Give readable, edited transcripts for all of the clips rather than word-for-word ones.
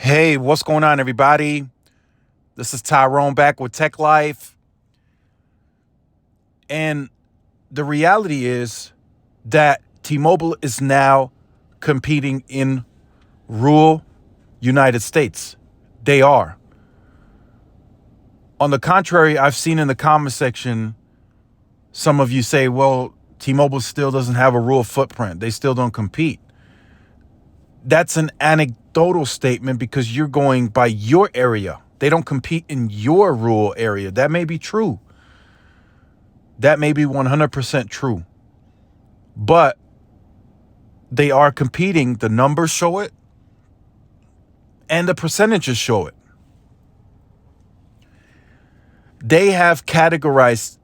Hey, what's going on, everybody? This is Tyrone back with Tech Life. And the reality is that T-Mobile is now competing in rural United States. They are. On the contrary, I've seen in the comment section, some of you say, well, T-Mobile still doesn't have a rural footprint. They still don't compete. That's an anecdotal statement because you're going by your area. They don't compete in your rural area. That may be true. That may be 100% true. But they are competing. The numbers show it, and the percentages show it. They have categorized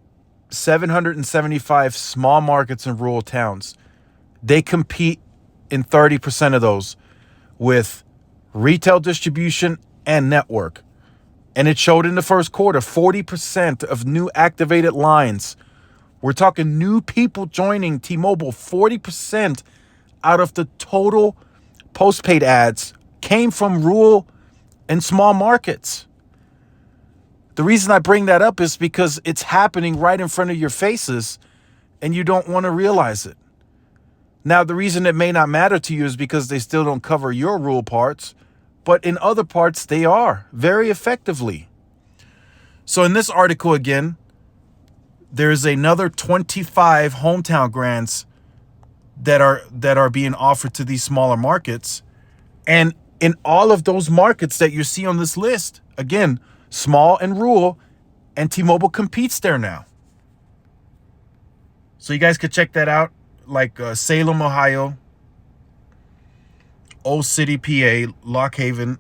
775 small markets and rural towns. They compete in 30% of those with retail distribution and network. And it showed in the first quarter, 40% of new activated lines. We're talking new people joining T-Mobile. 40% out of the total postpaid ads came from rural and small markets. The reason I bring that up is because it's happening right in front of your faces and you don't want to realize it. Now, the reason it may not matter to you is because they still don't cover your rural parts, but in other parts, they are very effectively. So in this article, again, there's another 25 hometown grants that are being offered to these smaller markets. And in all of those markets that you see on this list, again, small and rural, and T-Mobile competes there now. So you guys could check that out, like Salem, Ohio, Old City, PA, Lock Haven,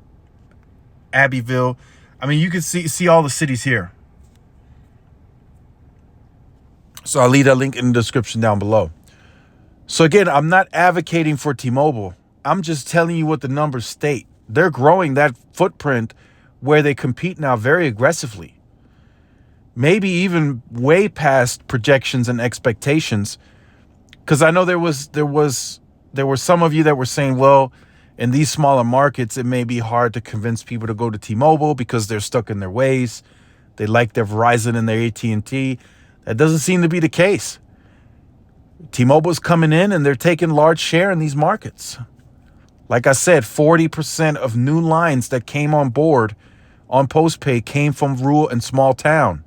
Abbeville. I mean, you can see all the cities here. So I'll leave that link in the description down below. So again, I'm not advocating for T-Mobile. I'm just telling you what the numbers state. They're growing that footprint where they compete now very aggressively. Maybe even way past projections and expectations. Because I know there were some of you that were saying, well, in these smaller markets, it may be hard to convince people to go to T-Mobile because they're stuck in their ways. They like their Verizon and their AT&T. That doesn't seem to be the case. T-Mobile's coming in and they're taking large share in these markets. Like I said, 40% of new lines that came on board on postpaid came from rural and small town.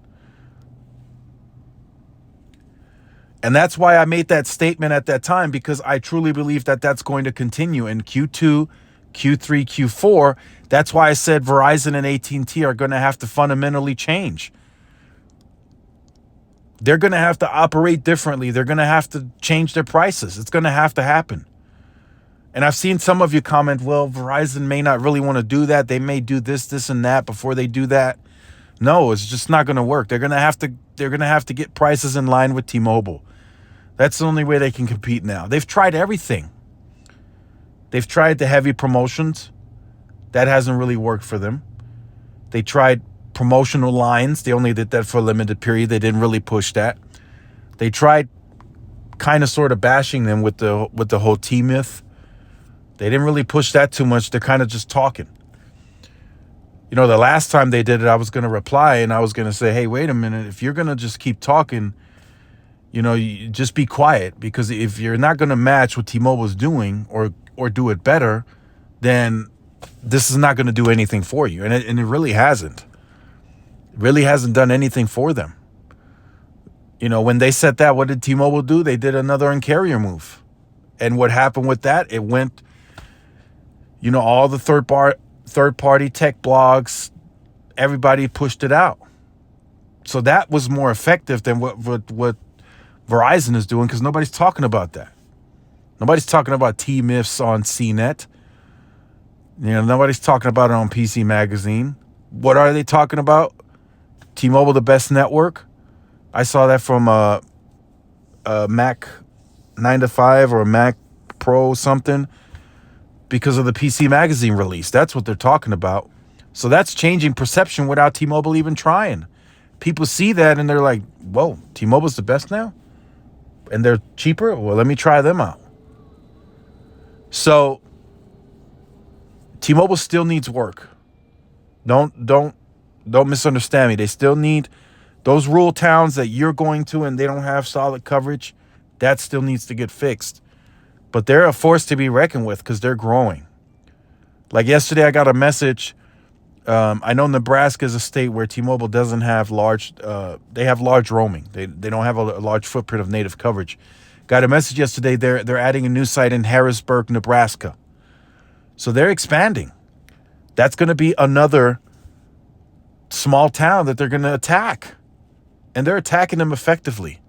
And that's why I made that statement at that time, because I truly believe that that's going to continue in Q2, Q3, Q4. That's why I said Verizon and AT&T are going to have to fundamentally change. They're going to have to operate differently. They're going to have to change their prices. It's going to have to happen. And I've seen some of you comment, well, Verizon may not really want to do that. They may do this, and that before they do that. No, it's just not going to work. They're going to have to get prices in line with T-Mobile. That's the only way they can compete now. They've tried everything. They've tried the heavy promotions. That hasn't really worked for them. They tried promotional lines. They only did that for a limited period. They didn't really push that. They tried kind of sort of bashing them with the whole T-myth. They didn't really push that too much. They're kind of just talking. You know, the last time they did it, I was going to reply and I was going to say, hey, wait a minute. If you're going to just keep talking, you know, you just be quiet, because if you're not going to match what T-Mobile's doing or do it better, then this is not going to do anything for you. And it really hasn't. It really hasn't done anything for them. You know, when they said that, what did T-Mobile do? They did another UnCarrier Move. And what happened with that? It went, you know, all the third-party tech blogs, everybody pushed it out. So that was more effective than what Verizon is doing, because nobody's talking about that. Nobody's talking about T-myths on CNET. You know, nobody's talking about it on PC Magazine. What are they talking about? T-Mobile, the best network. I saw that from a Mac 9 to 5 or a Mac Pro something, because of the PC Magazine release. That's what they're talking about. So that's changing perception without T-Mobile even trying. People see that and they're like, whoa, T-Mobile's the best now? And they're cheaper? Well, let me try them out. So T-Mobile still needs work. Don't misunderstand me. They still need those rural towns that you're going to and they don't have solid coverage. That still needs to get fixed. But they're a force to be reckoned with because they're growing. Like yesterday, I got a message. I know Nebraska is a state where T-Mobile doesn't have large. They have large roaming. They don't have a large footprint of native coverage. Got a message yesterday. They're adding a new site in Harrisburg, Nebraska. So they're expanding. That's going to be another small town that they're going to attack, and they're attacking them effectively.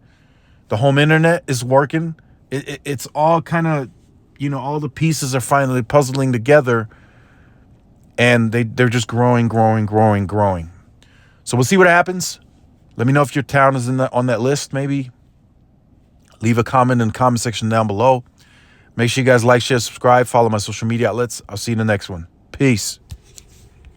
The home internet is working. It's all kind of, all the pieces are finally puzzling together, and they're just growing. So we'll see what happens. Let me know if your town is on that list. Maybe leave a comment in the comment section down below. Make sure you guys like, share, subscribe, follow my social media outlets. I'll see you in the next one. Peace.